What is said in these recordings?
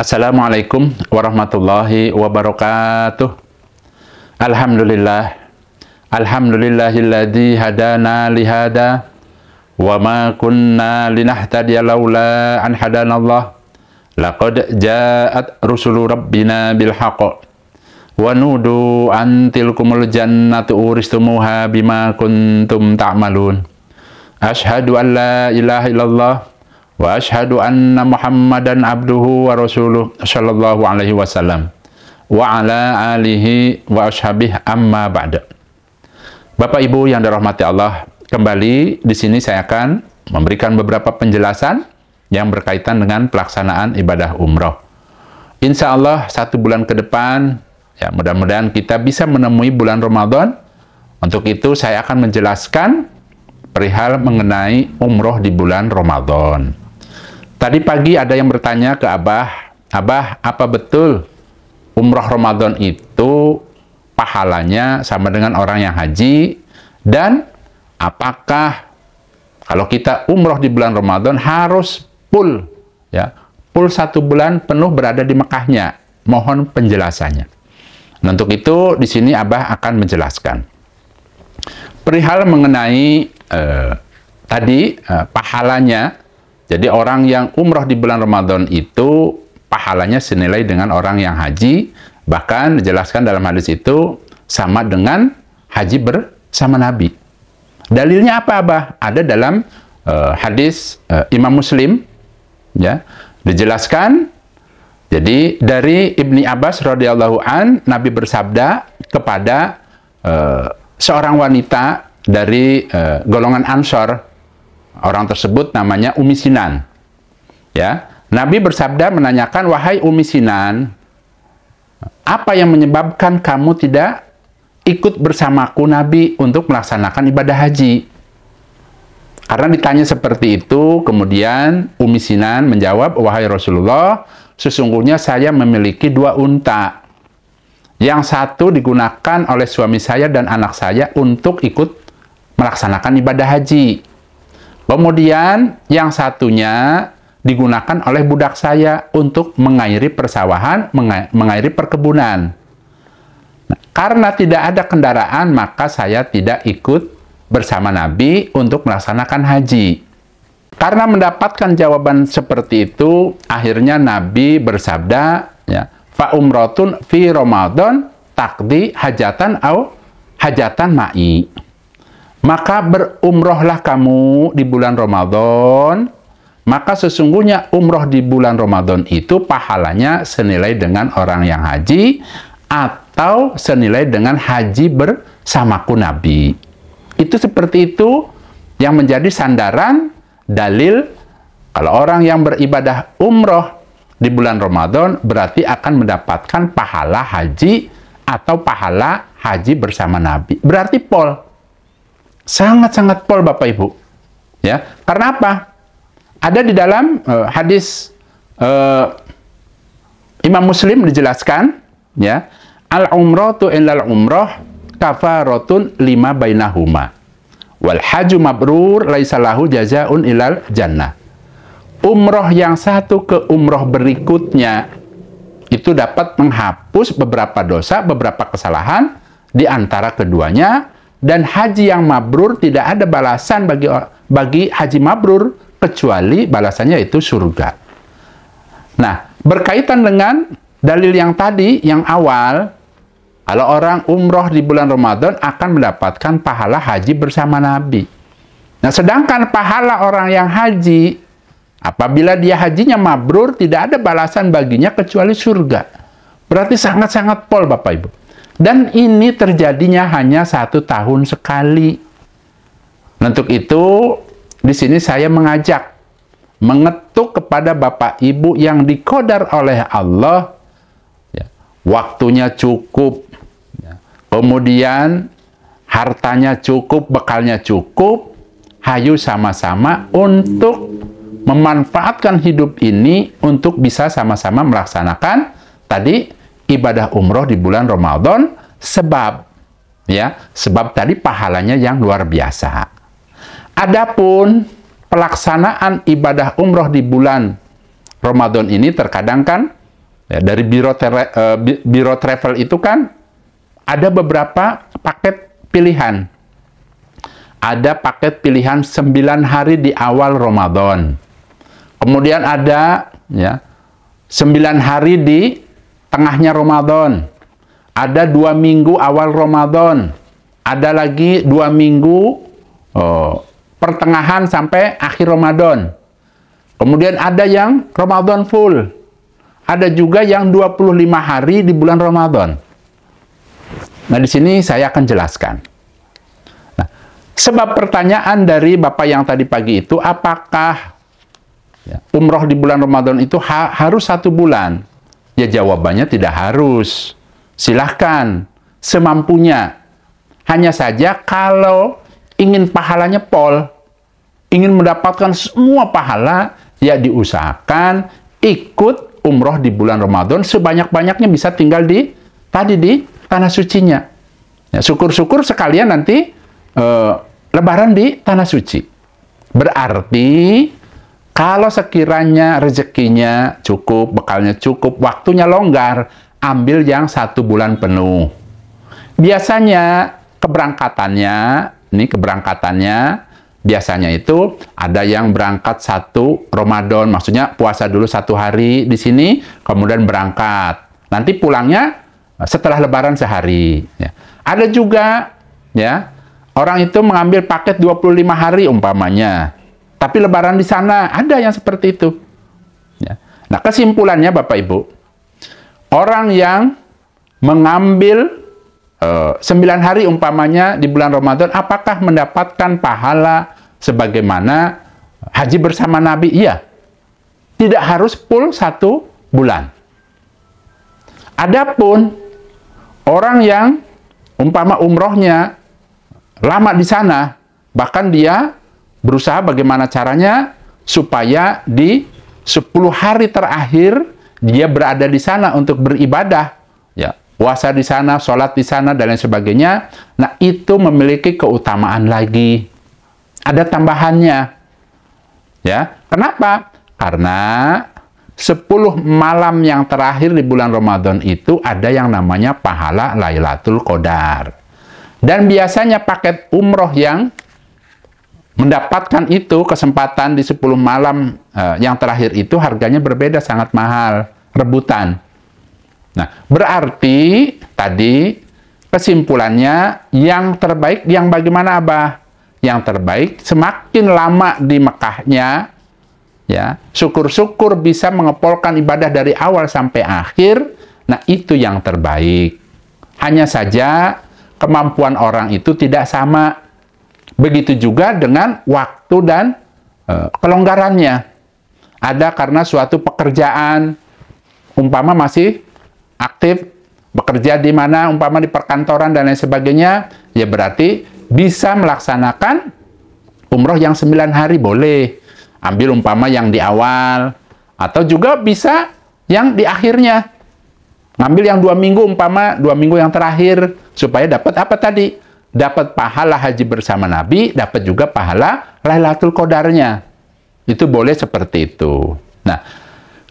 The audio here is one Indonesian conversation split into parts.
Assalamualaikum warahmatullahi wabarakatuh. Alhamdulillah. Alhamdulillahilladzi hadana lihada wa ma kunna linahtadiya laula an hadanallah. Laqad ja'at rusulu rabbina bil haqq wa nudu an tilkumul jannatu uristumuha bima kuntum ta'malun. Asyhadu an la ilaha illallah wa asyhadu anna Muhammadan abduhu wa rasuluh sallallahu alaihi wasallam wa ala alihi wa ashabihi amma ba'da. Bapak Ibu yang dirahmati Allah, kembali di sini saya akan memberikan beberapa penjelasan yang berkaitan dengan pelaksanaan ibadah umroh. Insya Allah 1 bulan ke depan, ya mudah-mudahan kita bisa menemui bulan Ramadan. Untuk itu saya akan menjelaskan perihal mengenai umroh di bulan Ramadan. Tadi pagi ada yang bertanya ke Abah, apa betul umroh Ramadan itu pahalanya sama dengan orang yang haji? Dan apakah kalau kita umroh di bulan Ramadan harus full, ya, full 1 bulan penuh berada di Mekahnya? Mohon penjelasannya. Nah, untuk itu di sini Abah akan menjelaskan perihal mengenai pahalanya. Jadi orang yang umroh di bulan Ramadan itu pahalanya senilai dengan orang yang haji. Bahkan dijelaskan dalam hadis itu sama dengan haji bersama Nabi. Dalilnya apa, Abah? Ada dalam hadis Imam Muslim, ya, dijelaskan. Jadi dari Ibni Abbas radhiyallahu an, Nabi bersabda kepada seorang wanita dari golongan Ansor. Orang tersebut namanya Ummi Sinan. Ya, Nabi bersabda menanyakan, "Wahai Ummi Sinan, apa yang menyebabkan kamu tidak ikut bersamaku Nabi untuk melaksanakan ibadah haji?" Karena ditanya seperti itu, kemudian Ummi Sinan menjawab, "Wahai Rasulullah, sesungguhnya saya memiliki 2 unta. Yang satu digunakan oleh suami saya dan anak saya untuk ikut melaksanakan ibadah haji. Kemudian yang satunya digunakan oleh budak saya untuk mengairi persawahan, mengairi perkebunan. Nah, karena tidak ada kendaraan, maka saya tidak ikut bersama Nabi untuk melaksanakan haji." Karena mendapatkan jawaban seperti itu, akhirnya Nabi bersabda, ya, "Fa umratun fi Ramadan taqdi hajatan au hajatan ma'i." Maka berumrohlah kamu di bulan Ramadan, maka sesungguhnya umroh di bulan Ramadan itu pahalanya senilai dengan orang yang haji atau senilai dengan haji bersamaku Nabi. Itu seperti itu yang menjadi sandaran dalil kalau orang yang beribadah umroh di bulan Ramadan berarti akan mendapatkan pahala haji atau pahala haji bersama Nabi. Berarti pol. Sangat-sangat pol, Bapak Ibu. Ya, karena apa? Ada di dalam hadis Imam Muslim dijelaskan, ya, al-umratu illal umroh kafaratun lima bainahuma wal haju mabrur laisa lahu jazaun ilal jannah. Umroh yang satu ke umroh berikutnya itu dapat menghapus beberapa dosa, beberapa kesalahan di antara keduanya. Dan haji yang mabrur tidak ada balasan bagi haji mabrur kecuali balasannya itu surga. Nah, berkaitan dengan dalil yang tadi, yang awal, kalau orang umroh di bulan Ramadan akan mendapatkan pahala haji bersama Nabi. Nah, sedangkan pahala orang yang haji, apabila dia hajinya mabrur, tidak ada balasan baginya kecuali surga. Berarti sangat-sangat pol, Bapak Ibu. Dan ini terjadinya hanya 1 tahun sekali. Untuk itu, di sini saya mengetuk kepada Bapak Ibu yang diqadar oleh Allah, ya, waktunya cukup, ya, kemudian hartanya cukup, bekalnya cukup, hayu sama-sama untuk memanfaatkan hidup ini untuk bisa sama-sama melaksanakan tadi ibadah umroh di bulan Ramadan, sebab tadi pahalanya yang luar biasa. Adapun pelaksanaan ibadah umroh di bulan Ramadan ini terkadang kan Ya, dari biro travel itu kan ada beberapa paket pilihan. Ada paket pilihan 9 hari di awal Ramadan. Kemudian ada ya 9 hari di tengahnya Ramadan. Ada 2 minggu awal Ramadan. Ada lagi 2 minggu pertengahan sampai akhir Ramadan. Kemudian ada yang Ramadan full. Ada juga yang 25 hari di bulan Ramadan. Nah, di sini saya akan jelaskan. Nah, sebab pertanyaan dari Bapak yang tadi pagi itu, apakah ya, umroh di bulan Ramadan itu harus 1 bulan? Ya, jawabannya tidak harus. Silahkan, semampunya. Hanya saja kalau ingin pahalanya pol, ingin mendapatkan semua pahala, ya diusahakan ikut umroh di bulan Ramadan sebanyak-banyaknya, bisa tinggal di tanah sucinya. Ya, syukur-syukur sekalian nanti lebaran di tanah suci. Berarti kalau sekiranya rezekinya cukup, bekalnya cukup, waktunya longgar, ambil yang 1 bulan penuh. Biasanya keberangkatannya biasanya itu ada yang berangkat 1 Ramadan, maksudnya puasa dulu 1 hari di sini, kemudian berangkat. Nanti pulangnya setelah Lebaran sehari. Ya. Ada juga ya orang itu mengambil paket 25 hari umpamanya, tapi Lebaran di sana, ada yang seperti itu. Ya. Nah, kesimpulannya Bapak Ibu, orang yang mengambil 9 hari umpamanya di bulan Ramadan, apakah mendapatkan pahala sebagaimana haji bersama Nabi? Iya. Tidak harus full 1 bulan. Adapun orang yang umpama umrohnya lama di sana, bahkan dia berusaha bagaimana caranya supaya di 10 hari terakhir dia berada di sana untuk beribadah. Ya. Puasa di sana, sholat di sana, dan lain sebagainya. Nah, itu memiliki keutamaan lagi. Ada tambahannya. Ya, kenapa? Karena 10 malam yang terakhir di bulan Ramadan itu ada yang namanya pahala Lailatul Qadar. Dan biasanya paket umroh yang mendapatkan itu, kesempatan di 10 malam yang terakhir itu harganya berbeda, sangat mahal, rebutan. Nah, berarti tadi kesimpulannya yang terbaik yang bagaimana, Abah? Yang terbaik semakin lama di Mekahnya, ya, syukur-syukur bisa mengepolkan ibadah dari awal sampai akhir. Nah, itu yang terbaik. Hanya saja kemampuan orang itu tidak sama. Begitu juga dengan waktu dan kelonggarannya. Ada karena suatu pekerjaan, umpama masih aktif bekerja di mana, umpama di perkantoran dan lain sebagainya, ya berarti bisa melaksanakan umroh yang 9 hari boleh. Ambil umpama yang di awal, atau juga bisa yang di akhirnya. Ngambil yang 2 minggu, umpama 2 minggu yang terakhir, supaya dapat apa tadi? Dapat pahala haji bersama Nabi, dapat juga pahala Lailatul Qadarnya. Itu boleh seperti itu. Nah,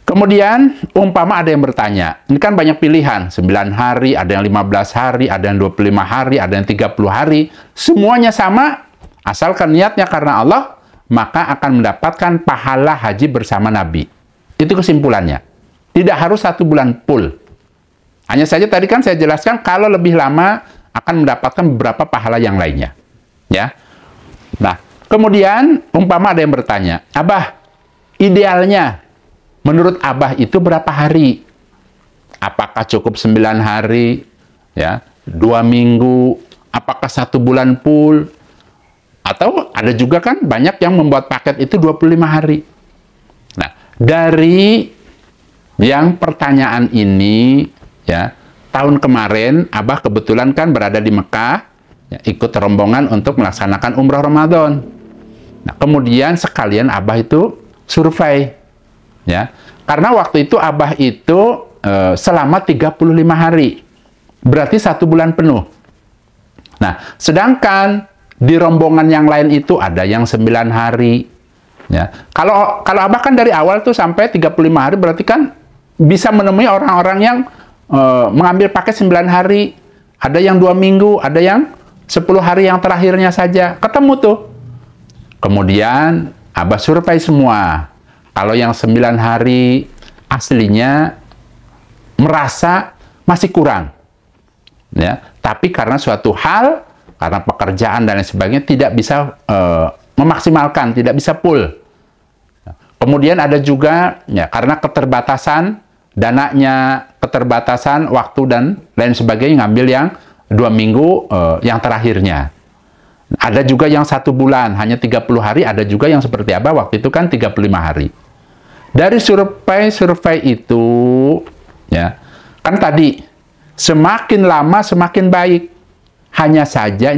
kemudian, umpama ada yang bertanya, ini kan banyak pilihan, 9 hari, ada yang 15 hari, ada yang 25 hari, ada yang 30 hari, semuanya sama, asalkan niatnya karena Allah, maka akan mendapatkan pahala haji bersama Nabi. Itu kesimpulannya. Tidak harus 1 bulan full. Hanya saja tadi kan saya jelaskan, kalau lebih lama, akan mendapatkan beberapa pahala yang lainnya. Ya. Nah, kemudian, umpama ada yang bertanya, Abah, idealnya, menurut Abah itu berapa hari? Apakah cukup 9 hari? Ya, 2 minggu? Apakah 1 bulan full? Atau ada juga kan banyak yang membuat paket itu 25 hari. Nah, dari yang pertanyaan ini, ya, tahun kemarin Abah kebetulan kan berada di Mekah, ya, ikut rombongan untuk melaksanakan umrah Ramadan. Nah, kemudian sekalian Abah itu survei. Ya, karena waktu itu Abah itu selama 35 hari, berarti 1 bulan penuh. Nah, sedangkan di rombongan yang lain itu ada yang 9 hari. Ya, kalau Abah kan dari awal tuh sampai 35 hari, berarti kan bisa menemui orang-orang yang mengambil paket 9 hari, ada yang 2 minggu, ada yang 10 hari yang terakhirnya saja. Ketemu tuh. Kemudian Abah survei semua. Kalau yang 9 hari aslinya merasa masih kurang. Ya, tapi karena suatu hal, karena pekerjaan dan lain sebagainya tidak bisa memaksimalkan, tidak bisa full. Kemudian ada juga ya karena keterbatasan dananya, keterbatasan waktu dan lain sebagainya, ngambil yang 2 minggu yang terakhirnya. Ada juga yang 1 bulan, hanya 30 hari, ada juga yang seperti apa waktu itu kan 35 hari. Dari survei itu, ya, kan tadi, semakin lama semakin baik. Hanya saja,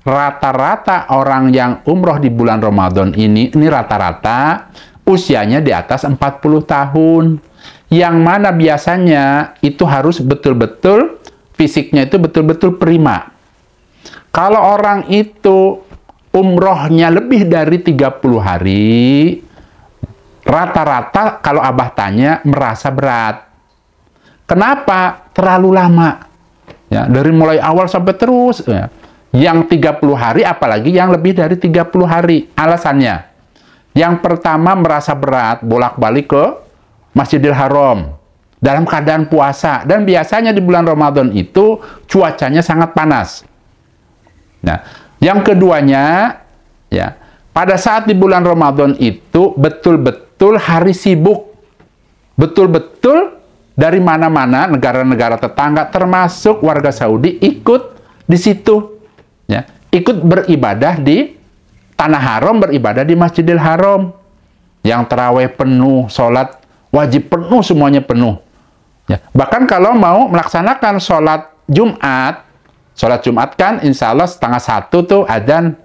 rata-rata orang yang umroh di bulan Ramadan ini rata-rata usianya di atas 40 tahun. Yang mana biasanya itu harus betul-betul, fisiknya itu betul-betul prima. Kalau orang itu umrohnya lebih dari 30 hari, rata-rata kalau Abah tanya merasa berat. Kenapa? Terlalu lama. Ya, dari mulai awal sampai terus. Ya. Yang 30 hari, apalagi yang lebih dari 30 hari. Alasannya, yang pertama merasa berat, bolak-balik ke Masjidil Haram dalam keadaan puasa. Dan biasanya di bulan Ramadan itu cuacanya sangat panas. Nah, yang keduanya, ya, pada saat di bulan Ramadan itu betul-betul hari sibuk. Betul-betul dari mana-mana negara-negara tetangga termasuk warga Saudi ikut di situ. Ya, ikut beribadah di Tanah Haram, beribadah di Masjidil Haram. Yang tarawih penuh, sholat wajib penuh, semuanya penuh. Ya, bahkan kalau mau melaksanakan sholat Jumat kan insya Allah 12:30 tuh adzan.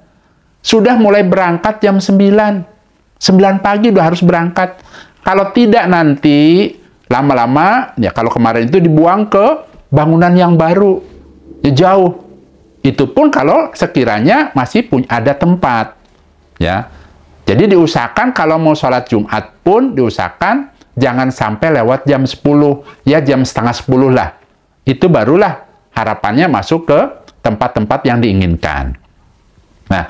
Sudah mulai berangkat jam 9. 9 pagi udah harus berangkat. Kalau tidak nanti lama-lama, ya kalau kemarin itu dibuang ke bangunan yang baru. Ya jauh. Itu pun kalau sekiranya masih ada tempat. Ya. Jadi diusahakan kalau mau sholat Jumat pun diusahakan jangan sampai lewat jam 10. Ya jam setengah 10 lah. Itu barulah harapannya masuk ke tempat-tempat yang diinginkan. Nah,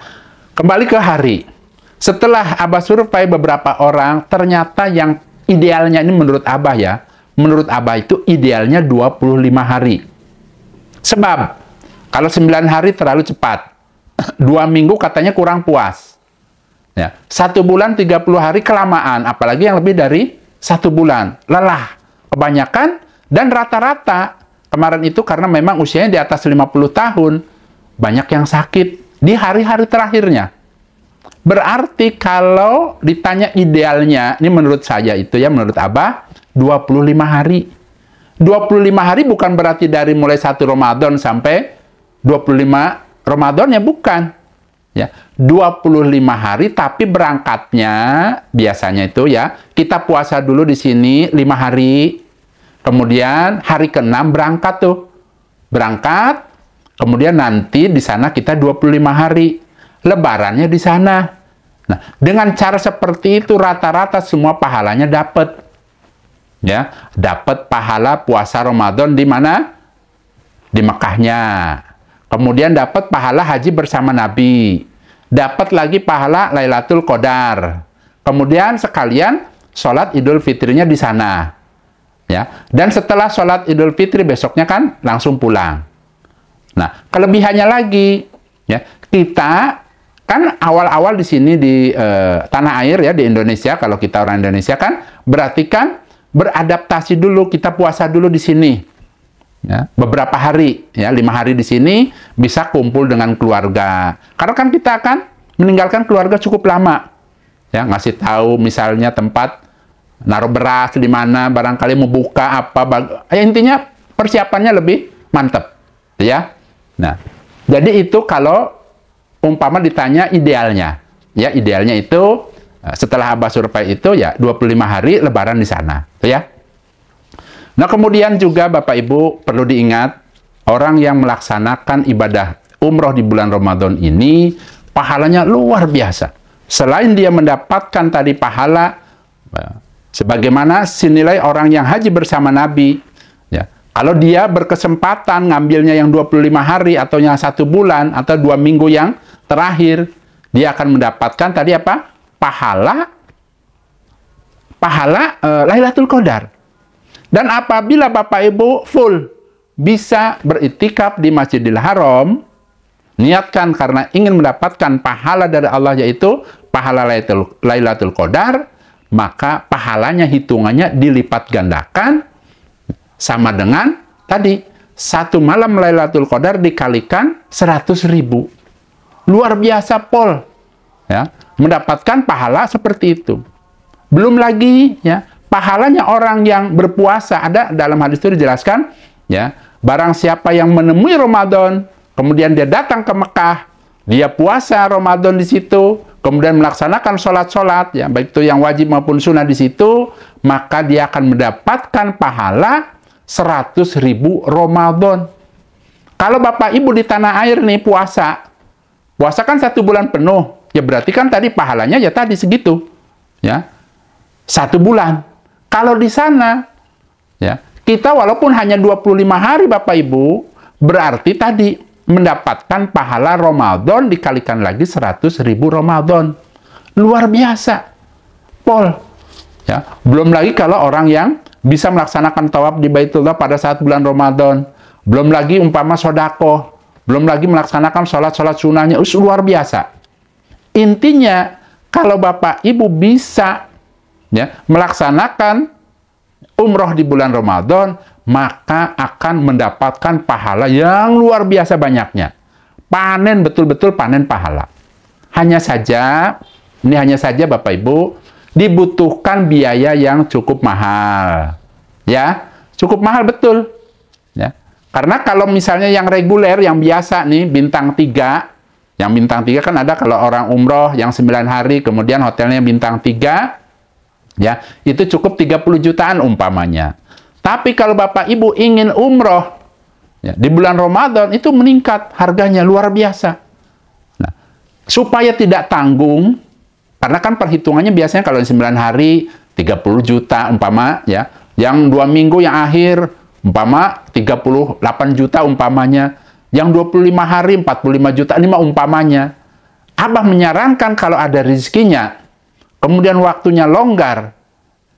kembali ke hari. Setelah Abah survei beberapa orang, ternyata yang idealnya ini menurut Abah ya, menurut Abah itu idealnya 25 hari. Sebab, kalau 9 hari terlalu cepat. 2 minggu katanya kurang puas. Ya, 1 bulan 30 hari kelamaan, apalagi yang lebih dari 1 bulan. Lelah, kebanyakan, dan rata-rata kemarin itu karena memang usianya di atas 50 tahun, banyak yang sakit di hari-hari terakhirnya. Berarti kalau ditanya idealnya, ini menurut saya itu ya, menurut Abah, 25 hari. 25 hari bukan berarti dari mulai 1 Ramadan sampai 25 Ramadan, ya bukan. Ya, 25 hari tapi berangkatnya biasanya itu ya, kita puasa dulu di sini 5 hari. Kemudian hari ke-6 berangkat tuh. Berangkat, kemudian nanti di sana kita 25 hari. Lebarannya di sana. Nah, dengan cara seperti itu rata-rata semua pahalanya dapat. Ya, dapat pahala puasa Ramadan di mana? Di Mekahnya. Kemudian dapat pahala haji bersama Nabi. Dapat lagi pahala Lailatul Qadar. Kemudian sekalian sholat Idul Fitrinya di sana. Ya, dan setelah sholat Idul Fitri besoknya kan langsung pulang. Nah, kelebihannya lagi, ya kita kan awal-awal di sini di tanah air ya di Indonesia, kalau kita orang Indonesia kan berarti kan beradaptasi dulu, kita puasa dulu di sini, ya, beberapa hari, ya 5 hari di sini bisa kumpul dengan keluarga. Karena kan kita akan meninggalkan keluarga cukup lama, ya ngasih tahu misalnya tempat naruh beras di mana, barangkali mau buka apa, ya intinya persiapannya lebih mantap, ya. Nah, jadi itu kalau umpama ditanya idealnya, ya idealnya itu setelah Abah survei itu ya 25 hari Lebaran di sana, ya. Nah, kemudian juga Bapak Ibu perlu diingat orang yang melaksanakan ibadah umroh di bulan Ramadan ini pahalanya luar biasa. Selain dia mendapatkan tadi pahala Sebagaimana senilai orang yang haji bersama Nabi. Ya. Kalau dia berkesempatan ngambilnya yang 25 hari atau yang 1 bulan atau 2 minggu yang terakhir, dia akan mendapatkan tadi apa? Pahala Lailatul Qadar. Dan apabila Bapak Ibu full bisa beriktikaf di Masjidil Haram, niatkan karena ingin mendapatkan pahala dari Allah, yaitu pahala Lailatul Qadar, maka pahalanya hitungannya dilipat gandakan sama dengan tadi 1 malam Lailatul Qadar dikalikan 100.000. Luar biasa, Pol. Ya, mendapatkan pahala seperti itu. Belum lagi ya, pahalanya orang yang berpuasa. Ada dalam hadis itu dijelaskan, ya, barang siapa yang menemui Ramadan, kemudian dia datang ke Mekah, dia puasa Ramadan di situ, kemudian melaksanakan sholat-sholat, ya, baik itu yang wajib maupun sunnah di situ, maka dia akan mendapatkan pahala 100.000 Ramadan. Kalau Bapak Ibu di tanah air nih puasa kan 1 bulan penuh, ya berarti kan tadi pahalanya ya tadi segitu, ya. 1 bulan. Kalau di sana, ya, kita walaupun hanya 25 hari Bapak Ibu, berarti tadi mendapatkan pahala Ramadan dikalikan lagi 100.000 Ramadan. Luar biasa, Pol. Ya, belum lagi kalau orang yang bisa melaksanakan tawaf di Baitullah pada saat bulan Ramadan, belum lagi umpama sodako, belum lagi melaksanakan sholat-sholat sunnahnya, luar biasa. Intinya, kalau Bapak Ibu bisa ya, melaksanakan umroh di bulan Ramadan, maka akan mendapatkan pahala yang luar biasa banyaknya. Panen, betul-betul panen pahala. Hanya saja Bapak Ibu, dibutuhkan biaya yang cukup mahal. Ya, cukup mahal betul. Ya. Karena kalau misalnya yang reguler, yang biasa nih, bintang 3, yang bintang 3 kan ada kalau orang umroh yang 9 hari, kemudian hotelnya bintang 3, ya, itu cukup 30 jutaan umpamanya. Tapi kalau Bapak Ibu ingin umroh ya, di bulan Ramadan, itu meningkat harganya luar biasa. Nah, supaya tidak tanggung, karena kan perhitungannya biasanya kalau 9 hari 30 juta umpama ya, yang 2 minggu yang akhir umpama 38 juta umpamanya, yang 25 hari 45 juta, 5 umpamanya. Abah menyarankan kalau ada rezekinya, kemudian waktunya longgar,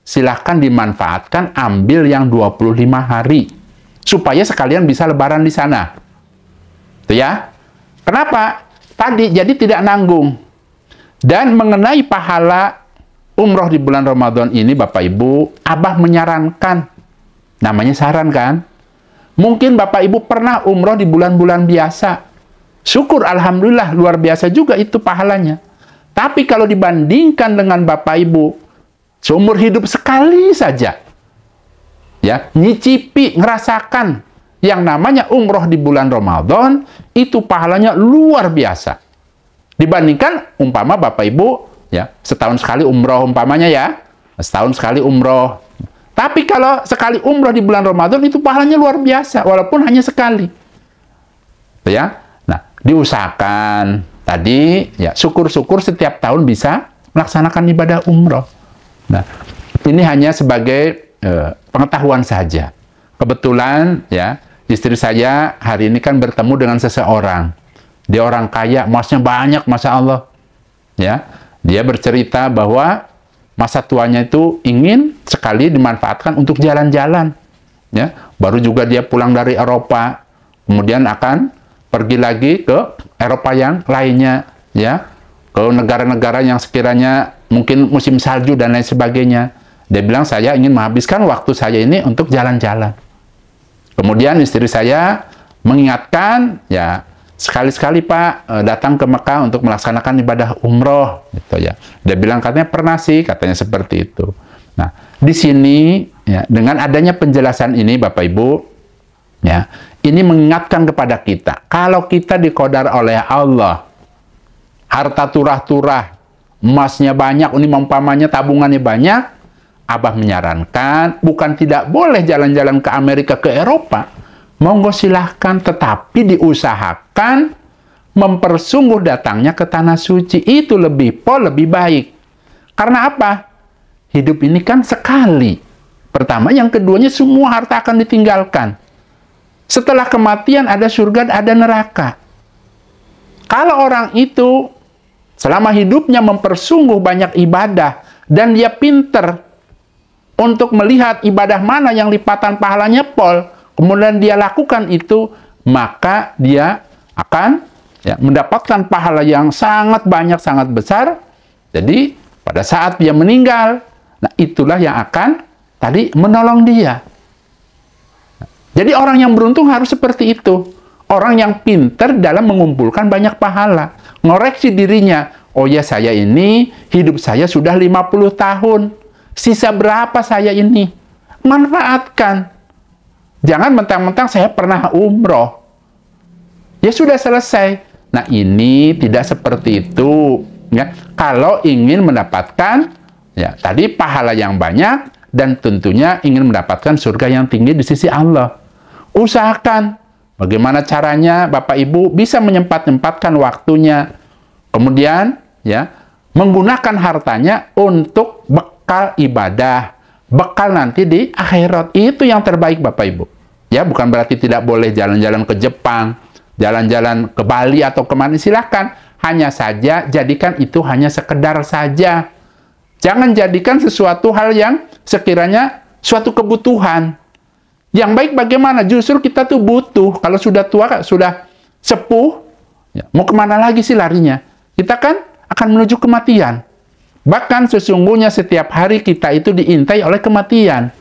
silahkan dimanfaatkan, ambil yang 25 hari. Supaya sekalian bisa lebaran di sana. Itu ya. Kenapa? Tadi, jadi tidak nanggung. Dan mengenai pahala umroh di bulan Ramadan ini, Bapak Ibu, Abah menyarankan. Namanya saran kan? Mungkin Bapak Ibu pernah umroh di bulan-bulan biasa. Syukur, Alhamdulillah, luar biasa juga itu pahalanya. Tapi kalau dibandingkan dengan Bapak Ibu, seumur hidup sekali saja, ya, nyicipi, ngerasakan yang namanya umroh di bulan Ramadan, itu pahalanya luar biasa. Dibandingkan umpama Bapak Ibu, ya, setahun sekali umroh umpamanya ya, setahun sekali umroh. Tapi kalau sekali umroh di bulan Ramadan, itu pahalanya luar biasa, walaupun hanya sekali. Ya, nah, diusahakan tadi, ya, syukur-syukur setiap tahun bisa melaksanakan ibadah umroh. Nah, ini hanya sebagai pengetahuan saja. Kebetulan, ya, istri saya hari ini kan bertemu dengan seseorang. Dia orang kaya, emasnya banyak, Masya Allah. Ya, dia bercerita bahwa masa tuanya itu ingin sekali dimanfaatkan untuk jalan-jalan. Ya, baru juga dia pulang dari Eropa, kemudian akan pergi lagi ke Eropa yang lainnya, ya, ke negara-negara yang sekiranya mungkin musim salju dan lain sebagainya. Dia bilang, saya ingin menghabiskan waktu saya ini untuk jalan-jalan. Kemudian istri saya mengingatkan, ya, sekali-sekali Pak datang ke Mekah untuk melaksanakan ibadah umroh, gitu ya. Dia bilang katanya pernah sih, katanya seperti itu. Nah, di sini ya, dengan adanya penjelasan ini Bapak Ibu, ya, ini mengingatkan kepada kita, kalau kita diqadar oleh Allah, harta turah-turah, emasnya banyak, ini umpamanya tabungannya banyak, Abah menyarankan bukan tidak boleh jalan-jalan ke Amerika, ke Eropa, monggo silahkan, tetapi diusahakan mempersungguh datangnya ke tanah suci. Itu lebih baik. Karena apa? hidup ini kan sekali. Pertama, yang keduanya semua harta akan ditinggalkan. Setelah kematian ada surga, ada neraka. Kalau orang itu selama hidupnya mempersungguh banyak ibadah dan dia pinter untuk melihat ibadah mana yang lipatan pahalanya pol, kemudian dia lakukan itu, maka dia akan mendapatkan pahala yang sangat banyak, sangat besar. Jadi pada saat dia meninggal, nah itulah yang akan tadi menolong dia. Jadi orang yang beruntung harus seperti itu. Orang yang pinter dalam mengumpulkan banyak pahala. Ngoreksi dirinya. Oh ya, saya ini, hidup saya sudah 50 tahun. Sisa berapa saya ini? Manfaatkan. Jangan mentang-mentang saya pernah umroh. Ya sudah selesai. Nah ini tidak seperti itu. Ya. Kalau ingin mendapatkan tadi pahala yang banyak, dan tentunya ingin mendapatkan surga yang tinggi di sisi Allah. Usahakan bagaimana caranya Bapak Ibu bisa menyempat-nyempatkan waktunya. Kemudian menggunakan hartanya untuk bekal ibadah, bekal nanti di akhirat. Itu yang terbaik Bapak Ibu. Ya, bukan berarti tidak boleh jalan-jalan ke Jepang, jalan-jalan ke Bali atau kemana, silahkan. Hanya saja jadikan itu hanya sekedar saja. Jangan jadikan sesuatu hal yang sekiranya suatu kebutuhan. Yang baik bagaimana? Justru kita tuh butuh. Kalau sudah tua, sudah sepuh, mau kemana lagi sih larinya? Kita kan akan menuju kematian. Bahkan sesungguhnya setiap hari kita itu diintai oleh kematian.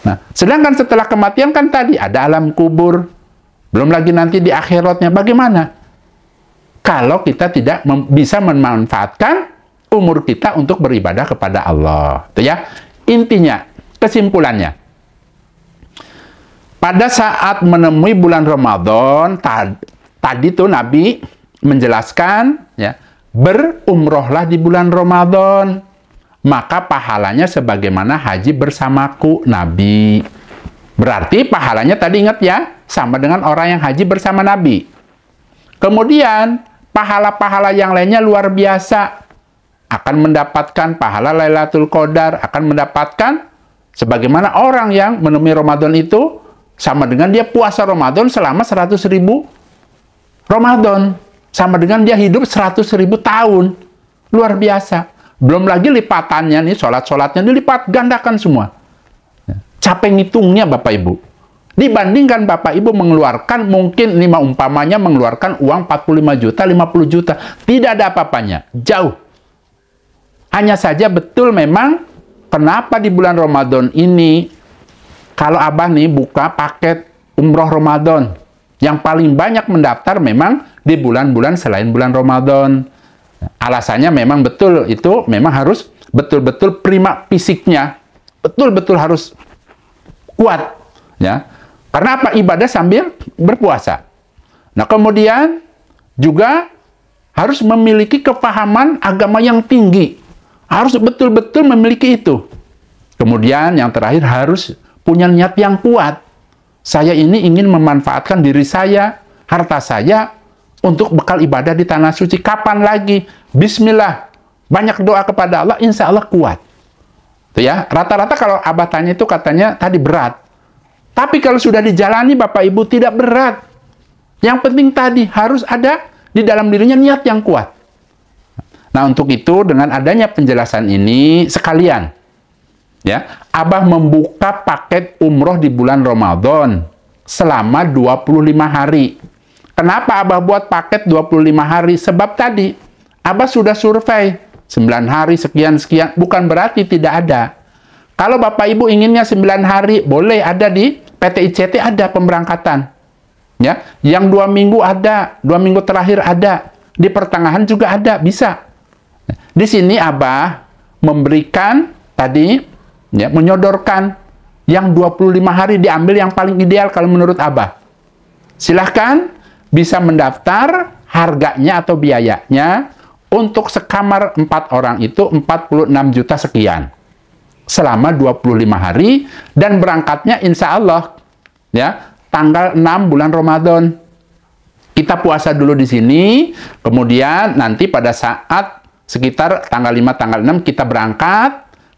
Nah, sedangkan setelah kematian kan tadi ada alam kubur. Belum lagi nanti di akhiratnya. Bagaimana? Kalau kita tidak bisa memanfaatkan umur kita untuk beribadah kepada Allah. Itu ya. Intinya, kesimpulannya. Pada saat menemui bulan Ramadan, tadi tuh Nabi menjelaskan, berumrohlah di bulan Ramadan, maka pahalanya sebagaimana haji bersamaku, Nabi. Berarti pahalanya tadi ingat ya, sama dengan orang yang haji bersama Nabi. Kemudian, pahala-pahala yang lainnya luar biasa. Akan mendapatkan pahala Lailatul Qadar, akan mendapatkan sebagaimana orang yang menemui Ramadan itu, sama dengan dia puasa Ramadan selama 100.000 Ramadan. Sama dengan dia hidup 100.000 tahun. Luar biasa. Belum lagi lipatannya nih, sholat-sholatnya dilipat gandakan semua. Capek ngitungnya Bapak Ibu. Dibandingkan Bapak Ibu mengeluarkan, mungkin umpamanya mengeluarkan uang 45 juta, 50 juta. Tidak ada apa-apanya. Jauh. Hanya saja betul memang, kenapa di bulan Ramadan ini, kalau Abah nih buka paket umroh Ramadan, yang paling banyak mendaftar memang di bulan-bulan selain bulan Ramadan. Alasannya memang betul, itu memang harus betul-betul prima fisiknya. Betul-betul harus kuat. Ya. Karena apa? Ibadah sambil berpuasa. Nah, kemudian juga harus memiliki kepahaman agama yang tinggi. Harus betul-betul memiliki itu. Kemudian yang terakhir harus punya niat yang kuat. Saya ini ingin memanfaatkan diri saya, harta saya, untuk bekal ibadah di tanah suci. Kapan lagi? Bismillah. Banyak doa kepada Allah, insya Allah kuat. Tuh ya, rata-rata kalau Abah tanya itu katanya tadi berat. Tapi kalau sudah dijalani Bapak Ibu tidak berat. Yang penting tadi harus ada di dalam dirinya niat yang kuat. Nah, untuk itu dengan adanya penjelasan ini sekalian, Abah membuka paket umroh di bulan Ramadan selama 25 hari. Kenapa Abah buat paket 25 hari? Sebab tadi Abah sudah survei 9 hari sekian-sekian, bukan berarti tidak ada. Kalau Bapak Ibu inginnya 9 hari, boleh ada di PT ICT ada pemberangkatan. Yang 2 minggu ada, 2 minggu terakhir ada, di pertengahan juga ada, bisa. Di sini Abah memberikan tadi, menyodorkan yang 25 hari diambil yang paling ideal kalau menurut Abah. Silahkan bisa mendaftar harganya atau biayanya untuk sekamar 4 orang itu 46 juta sekian. Selama 25 hari dan berangkatnya insya Allah tanggal 6 bulan Ramadan. Kita puasa dulu di sini, kemudian nanti pada saat sekitar tanggal 5, tanggal 6 kita berangkat,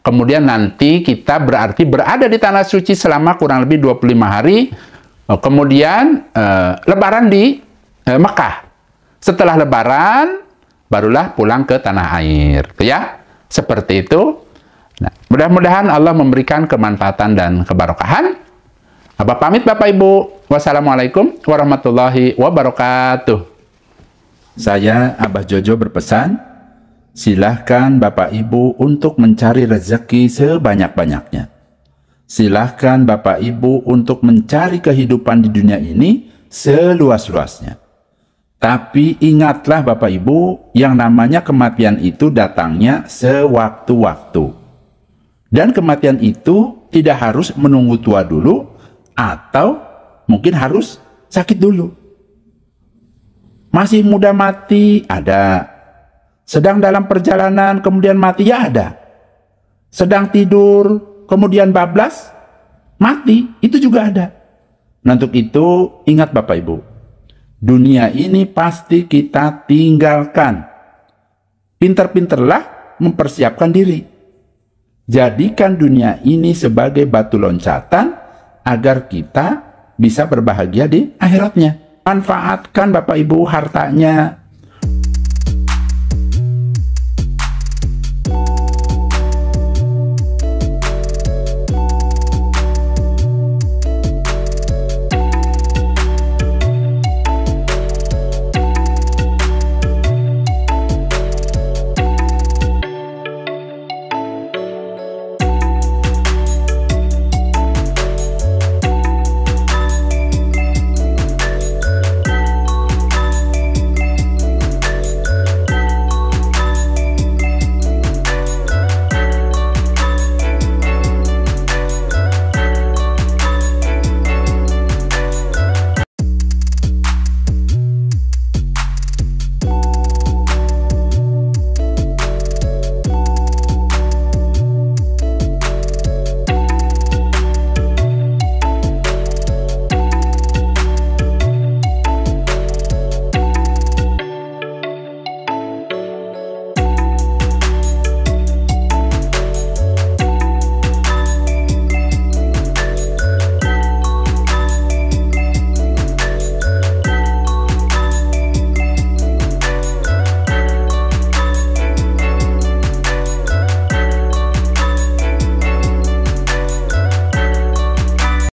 kemudian nanti kita berarti berada di tanah suci selama kurang lebih 25 hari, kemudian lebaran di Mekah. Setelah lebaran, barulah pulang ke tanah air. Ya, seperti itu. Nah, mudah-mudahan Allah memberikan kemanfaatan dan keberkahan. Abah pamit Bapak Ibu. Wassalamualaikum warahmatullahi wabarakatuh. Saya Abah Jojo berpesan, silahkan Bapak Ibu untuk mencari rezeki sebanyak-banyaknya. Silahkan Bapak Ibu untuk mencari kehidupan di dunia ini seluas-luasnya. Tapi ingatlah Bapak Ibu, yang namanya kematian itu datangnya sewaktu-waktu. Dan kematian itu tidak harus menunggu tua dulu, atau mungkin harus sakit dulu. Masih muda mati, ada. Sedang dalam perjalanan, kemudian mati, ya ada. Sedang tidur, kemudian bablas, mati, itu juga ada. Nah, untuk itu, ingat Bapak Ibu, dunia ini pasti kita tinggalkan. Pinter-pinterlah mempersiapkan diri. Jadikan dunia ini sebagai batu loncatan agar kita bisa berbahagia di akhiratnya. Manfaatkan Bapak Ibu hartanya